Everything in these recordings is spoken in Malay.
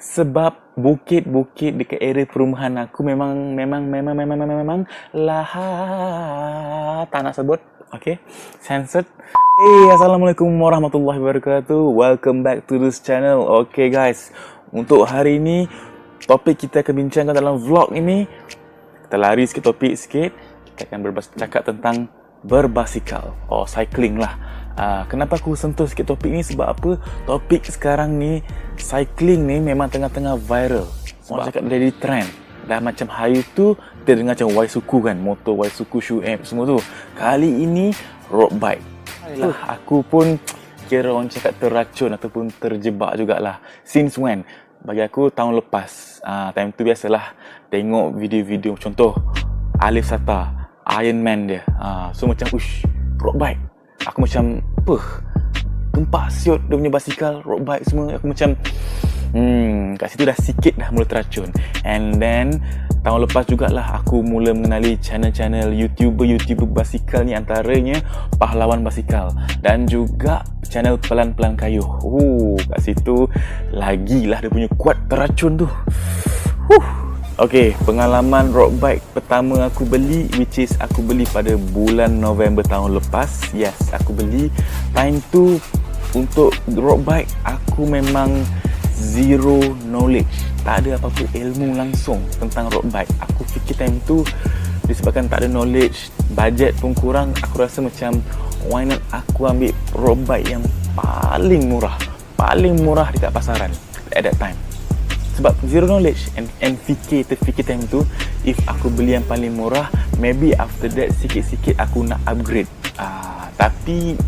Sebab bukit-bukit dekat area perumahan aku memang tak nak sebut. Okay, censored. Hey, Assalamualaikum warahmatullahi wabarakatuh. Welcome back to this channel. Okay guys, untuk hari ini topik kita akan bincangkan dalam vlog ini. Kita lari sikit topik sikit. Kita akan bercakap tentang berbasikal cycling lah. Kenapa aku sentuh sikit topik ni? Sebab apa? Topik sekarang ni, cycling ni memang tengah-tengah viral. Orang cakap jadi trend. Dah macam hari tu kita dengar macam Y-Suku kan, motor Y-Suku, shoe amp semua tu. Kali ini road bike. Aku pun kira orang cakap terracun ataupun terjebak jugalah. Since when? Bagi aku tahun lepas. Time tu biasalah tengok video-video contoh Alif Sata, Iron Man dia. So macam road bike. Aku macam tumpak siot dia punya basikal, road bike semua. Aku macam kat situ dah sikit dah mula terracun. And then tahun lepas jugalah aku mula mengenali channel-channel YouTuber basikal ni, antaranya Pahlawan Basikal dan juga channel Pelan-Pelan Kayuh. Kat situ lagilah dia punya kuat terracun tu. Okay, pengalaman road bike pertama aku beli, which is aku beli pada bulan November tahun lepas. Yes, aku beli. Time tu untuk road bike aku memang zero knowledge. Tak ada apa-apa ilmu langsung tentang road bike. Aku fikir time tu disebabkan tak ada knowledge, bajet pun kurang, aku rasa macam why not aku ambil road bike yang paling murah dekat pasaran at that time. Sebab zero knowledge and terfikir time tu, if aku beli yang paling murah, maybe after that sikit-sikit aku nak upgrade. Tapi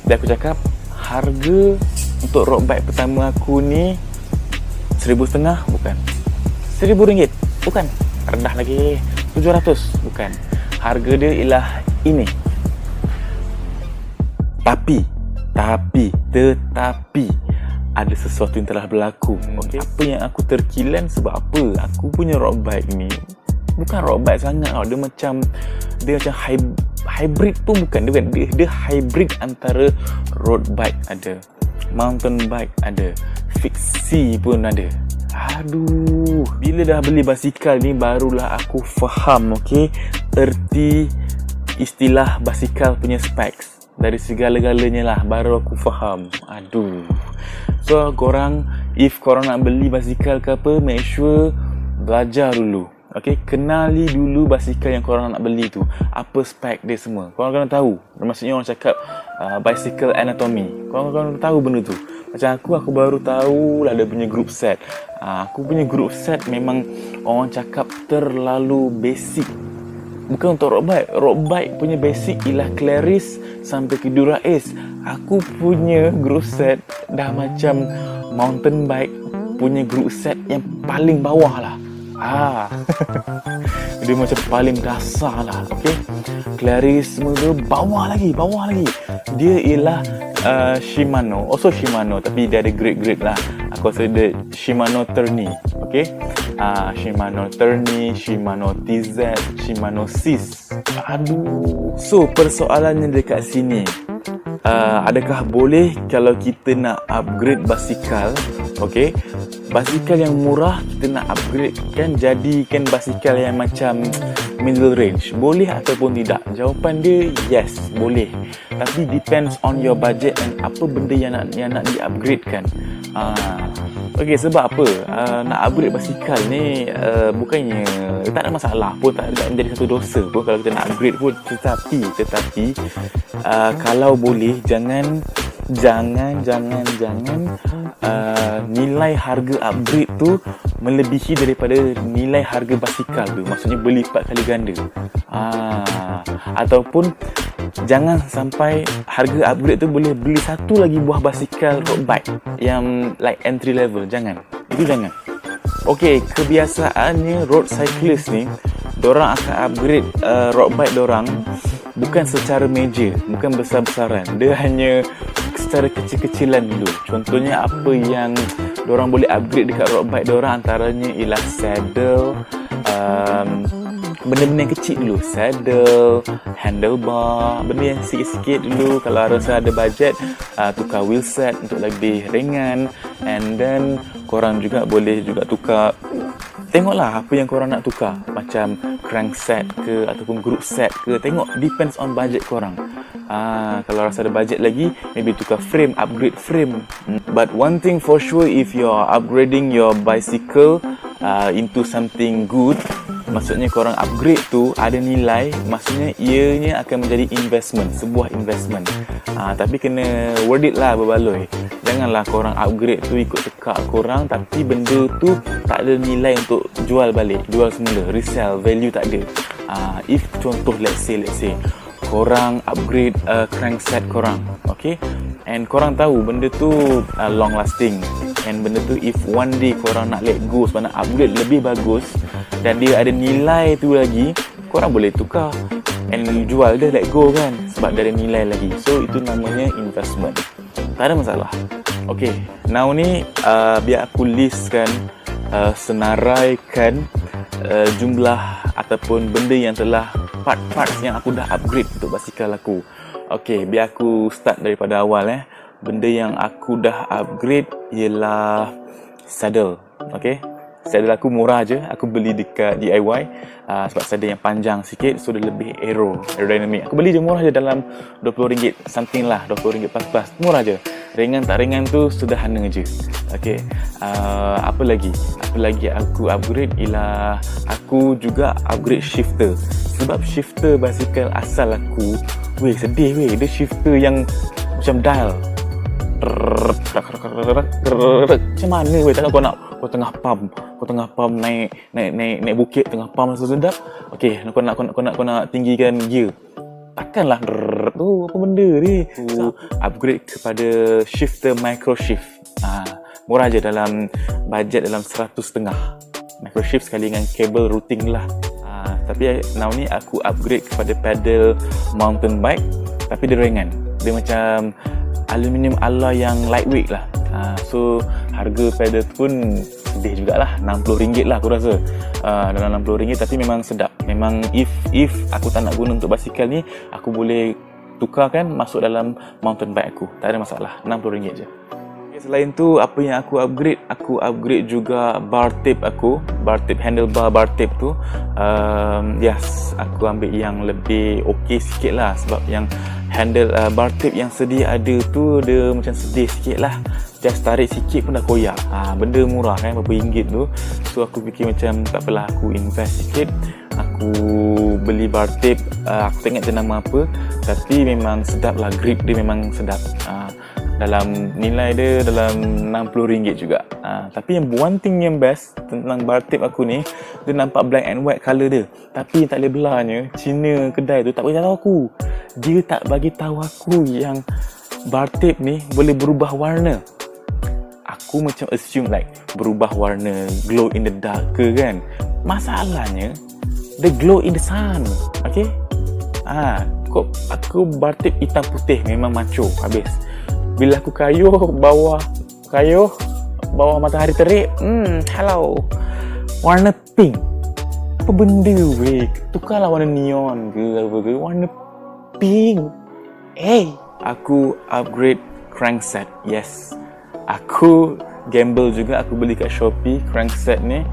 dia aku cakap harga untuk road bike pertama aku ni RM1,500 bukan, RM1,000 bukan, rendah lagi, RM700 bukan. Harga dia ialah ini. Tetapi ada sesuatu yang telah berlaku. Okay. Apa yang aku terkilan sebab apa? Aku punya road bike ni bukan road bike sangat tau. Dia macam hybrid pun bukan. Dia hybrid antara road bike ada, mountain bike ada, fixie pun ada. Bila dah beli basikal ni barulah aku faham, okay, erti istilah basikal punya specs. Dari segala-galanya lah baru aku faham. So korang, if korang nak beli basikal ke apa, make sure belajar dulu. Okay, kenali dulu basikal yang korang nak beli tu, apa spek dia semua. Korang kena tahu. Maksudnya orang cakap bicycle anatomy. Korang kena tahu benda tu. Macam aku baru tahu lah dia punya group set. Aku punya group set memang orang cakap terlalu basic. Bukan untuk road bike. Road bike punya basic ialah Claris sampai ke Durais. Aku punya group set dah macam mountain bike punya group set yang paling bawah lah. Dia macam paling dasar lah. Okay, Claris semua tu bawah lagi. Dia ialah Shimano. Also Shimano, tapi dia ada grade lah. Aku rasa dia Shimano Tourney. Okay, Shimano Tourney, Shimano TZ, Shimano Sis. So persoalannya dekat sini, adakah boleh kalau kita nak upgrade basikal? Okay, basikal yang murah kita nak upgrade kan, jadikan basikal yang macam middle range, boleh ataupun tidak? Jawapan dia yes, boleh. Tapi depends on your budget and apa benda yang nak di-upgrade kan. Okay, sebab apa? Nak upgrade basikal ni bukannya tak ada masalah pun, tak menjadi satu dosa pun kalau kita nak upgrade pun. Tetapi kalau boleh jangan nilai harga upgrade tu melebihi daripada nilai harga basikal tu. Maksudnya berlipat kali ganda. Ataupun jangan sampai harga upgrade tu boleh beli satu lagi buah basikal road bike yang like entry level. Jangan. Okay, kebiasaannya road cyclist ni, dorang akan upgrade road bike dorang bukan secara major, bukan besar-besaran. Dia hanya secara kecil-kecilan dulu. Contohnya apa yang dorang boleh upgrade dekat road bike dorang antaranya ialah saddle, benda-benda yang kecil dulu, saddle, handlebar, benda yang sikit-sikit dulu. Kalau rasa ada bajet, tukar wheel set untuk lebih ringan. And then korang juga boleh juga tukar, tengoklah apa yang korang nak tukar, macam crank set ke ataupun group set ke, tengok, depends on budget korang. Kalau rasa ada budget lagi, maybe tukar frame, upgrade frame. But one thing for sure, if you are upgrading your bicycle into something good, maksudnya korang upgrade tu ada nilai, maksudnya ianya akan menjadi investment, sebuah investment. Tapi kena worth it lah berbaloi. Janganlah korang upgrade tu ikut tekak korang, tapi benda tu tak ada nilai untuk jual balik, jual semula, resell, value tak ada. If contoh let's say korang upgrade crankset korang, okay, and korang tahu benda tu long lasting, and benda tu if one day korang nak let go sebab nak upgrade lebih bagus dan dia ada nilai tu lagi, korang boleh tukar and jual dia, let go kan, sebab dia ada nilai lagi. So itu namanya investment, tak ada masalah. Okay, now ni biar aku listkan, senaraikan jumlah ataupun benda yang telah part-part yang aku dah upgrade untuk basikal aku. Okay, biar aku start daripada awal. Benda yang aku dah upgrade ialah saddle. Okay, saddle aku murah je, aku beli dekat DIY, sebab saddle yang panjang sikit, so dia lebih aerodynamic. Aku beli je murah je, dalam RM20 something lah, RM20 pas-pas, murah je. Ringan tak ringan tu sederhana je. Okay, apa lagi aku upgrade ialah aku juga upgrade shifter. Sebab shifter basikal asal aku, sedih dia shifter yang macam dial, macam mana takkan kau tengah pump naik bukit, tengah pump rasa sedap. Okay, kau nak tinggikan gear, takkanlah tu apa benda ni. So upgrade kepada shifter micro shift. Murah je, dalam bajet dalam 100.5 micro shift sekali dengan kabel routing lah. Tapi now ni aku upgrade kepada pedal mountain bike, tapi dia ringan, dia macam aluminium alloy yang lightweight lah. So harga pedal pun sedih jugalah, RM60 lah aku rasa. Dalam RM60, tapi memang sedap. Memang if aku tak nak guna untuk basikal ni, aku boleh tukarkan masuk dalam mountain bike aku, tak ada masalah. RM60 je. Selain tu, apa yang aku upgrade juga bar tape aku, bar tape, handlebar bar tape tu. Yes, aku ambil yang lebih okey sikit lah, sebab yang handle bar tape yang sedia ada tu dia macam sedih sikit lah, just tarik sikit pun dah koyak. Benda murah kan, berapa ringgit tu. So aku fikir macam tak apalah, aku invest sikit, aku beli bar tape. Aku tak ingat dia nama apa, tapi memang sedap lah, grip dia memang sedap. Dalam nilai dia dalam RM60 juga. Tapi yang one thing yang best tentang bar tape aku ni, dia nampak black and white colour dia, tapi yang tak boleh belanya, Cina kedai tu tak bagi tahu aku. Dia tak bagi tahu aku yang bar tape ni boleh berubah warna. Aku macam assume like berubah warna, glow in the dark ke kan. Masalahnya dia glow in the sun. Okay, aku bar tape hitam putih memang macho habis. Bila aku kayuh bawah matahari terik, hello, warna pink. Apa benda weh? Tukarlah warna neon ke apa ke, warna pink. Aku upgrade crankset. Yes, aku gamble juga, aku beli kat Shopee crankset ni,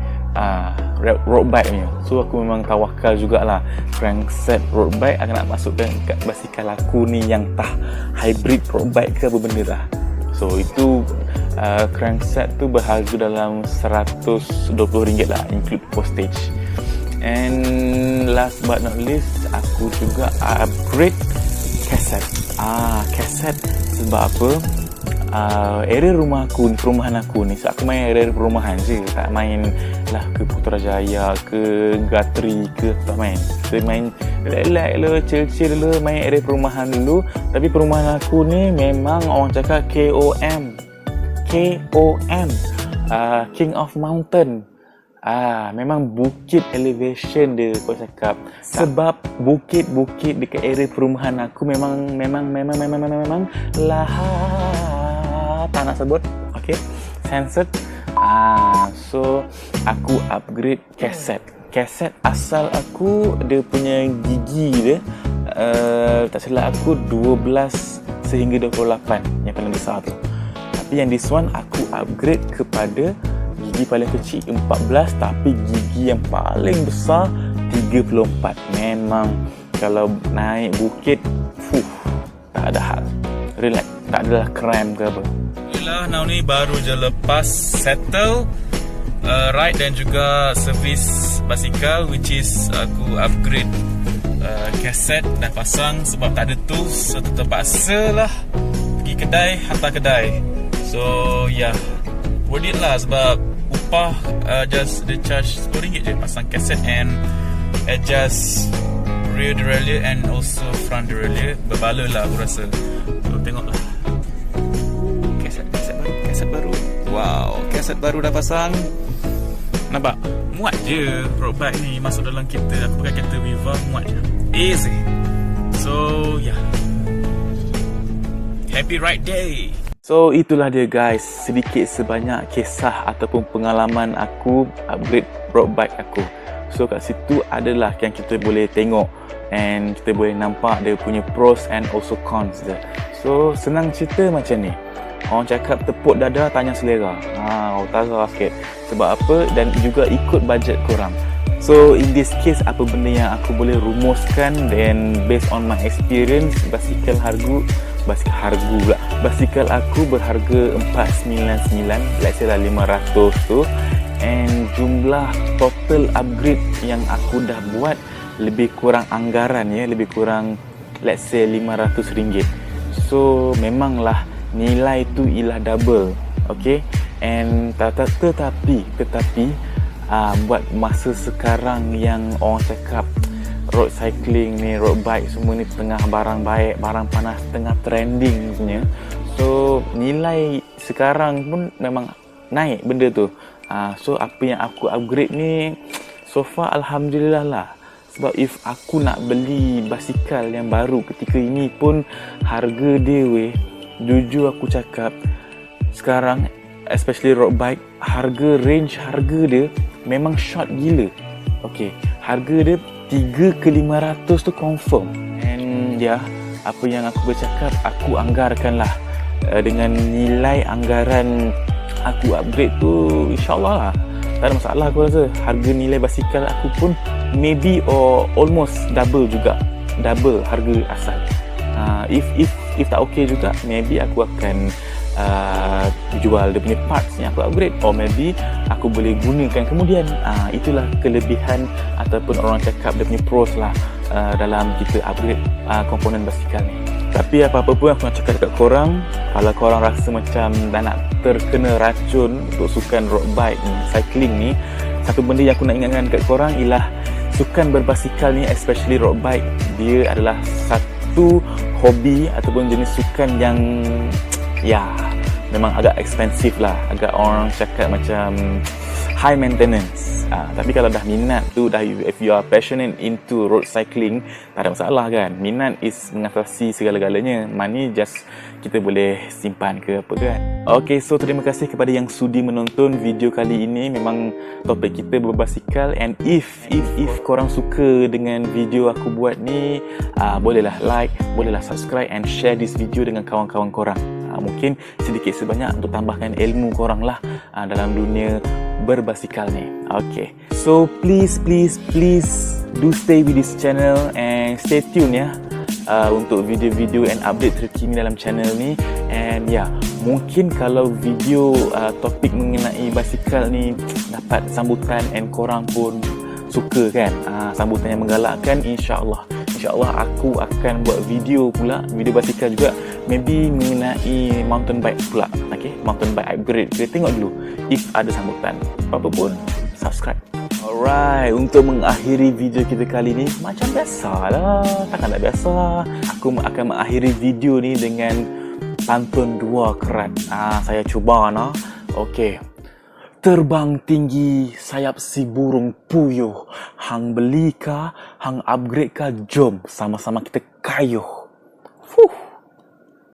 road bike ni. So aku memang tawakal jugalah, crankset road bike akan nak masukkan kat basikal aku ni yang tah hybrid road bike ke apa benda dah. So itu crankset tu berharga dalam RM120 lah, include postage. And last but not least, aku juga upgrade kaset. Kaset sebab apa? Area perumahan aku ni, so aku main area perumahan je, tak main lah ke Putrajaya ke Gatri ke, tak main. Saya main relax lah, chill lah, main area perumahan dulu. Tapi perumahan aku ni memang orang cakap KOM, King of Mountain. Memang bukit elevation dia, kau cakap. Sebab bukit-bukit dekat area perumahan aku memang lah, tak nak sebut. Okay, censored. So aku upgrade kaset. Kaset asal aku, dia punya gigi dia tak silap aku 12 sehingga 28 yang paling besar tu. Tapi yang this one aku upgrade kepada gigi paling kecil 14, tapi gigi yang paling besar 34. Memang kalau naik bukit tak ada hal, relax, tak adalah cramp ke apa. Alhamdulillah, now ni baru je lepas settle ride dan juga servis basikal, which is aku upgrade kaset dan pasang sebab tak ada tools, so terpaksa lah pergi kedai, hantar kedai. So yeah, worth it lah sebab upah just the charge RM10 je pasang kaset and adjust rear derailleur and also front derailleur. Berbaloi lah aku rasa. So tengoklah kaset baru. Wow, kaset baru dah pasang. Nampak? Muat je road bike ni masuk dalam kereta. Aku pakai kereta Viva, muat je. Easy. So yeah, happy ride day. So itulah dia guys, sedikit sebanyak kisah ataupun pengalaman aku upgrade road bike aku. So kat situ adalah yang kita boleh tengok and kita boleh nampak dia punya pros and also cons dia. So senang cerita macam ni. Orang cakap tepuk dada tanya selera. Utara sikit. Sebab apa? Dan juga ikut bajet korang. So in this case, apa benda yang aku boleh rumuskan dan based on my experience, basikal aku berharga RM499, let's say lah 500 tu, and jumlah total upgrade yang aku dah buat lebih kurang anggaran ya, lebih kurang let's say RM500. So memanglah nilai tu ialah double, okay? And tetapi buat masa sekarang yang orang cakap road cycling ni, road bike semua ni tengah barang baik, barang panas, tengah trending punya. So nilai sekarang pun memang naik benda tu. So apa yang aku upgrade ni so far alhamdulillah lah. Sebab if aku nak beli basikal yang baru ketika ini pun harga dia jujur aku cakap sekarang especially road bike, range harga dia memang short gila. Okay, harga dia 3 ke 500 tu confirm. And ya, apa yang aku bercakap, aku anggarkan lah dengan nilai anggaran aku upgrade tu, insyaAllah lah tak ada masalah. Aku rasa harga nilai basikal aku pun maybe or almost double juga, double harga asal. If tak okay juga, maybe aku akan jual dia punya parts yang aku upgrade, or maybe aku boleh gunakan kemudian. Itulah kelebihan ataupun orang cakap dia punya pros lah dalam kita upgrade komponen basikal ni. Tapi apa-apa pun aku nak cakap dekat korang, kalau korang rasa macam dah nak terkena racun untuk sukan road bike ni, cycling ni, satu benda yang aku nak ingatkan dekat korang ialah sukan berbasikal ni, especially road bike, dia adalah satu hobi ataupun jenis sukan yang memang agak expensive lah, agak orang cakap macam high maintenance. Tapi kalau dah minat tu, if you are passionate into road cycling, tak ada masalah kan. Minat is mengatasi segala-galanya. Money just kita boleh simpan ke apa kan. Okay, so terima kasih kepada yang sudi menonton video kali ini. Memang topik kita berbasikal, and if korang suka dengan video aku buat ni, bolehlah like, bolehlah subscribe and share this video dengan kawan-kawan korang. Mungkin sedikit sebanyak untuk tambahkan ilmu korang lah dalam dunia berbasikal ni. Okay, so please do stay with this channel and stay tune ya untuk video-video and update terkini dalam channel ni. And mungkin kalau video topik mengenai basikal ni dapat sambutan and korang pun suka kan, sambutan yang menggalakkan, insyaAllah aku akan buat video pula, video basikal juga, maybe mengenai mountain bike pula. Okay, mountain bike upgrade. Kita tengok dulu if ada sambutan. Apa pun, subscribe. Alright, untuk mengakhiri video kita kali ni, macam biasa lah, takkan tak biasa, aku akan mengakhiri video ni dengan pantun dua kerat. Saya cuba nah. Okay. Terbang tinggi sayap si burung puyuh, hang beli kah, hang upgrade kah, jom sama-sama kita kayuh.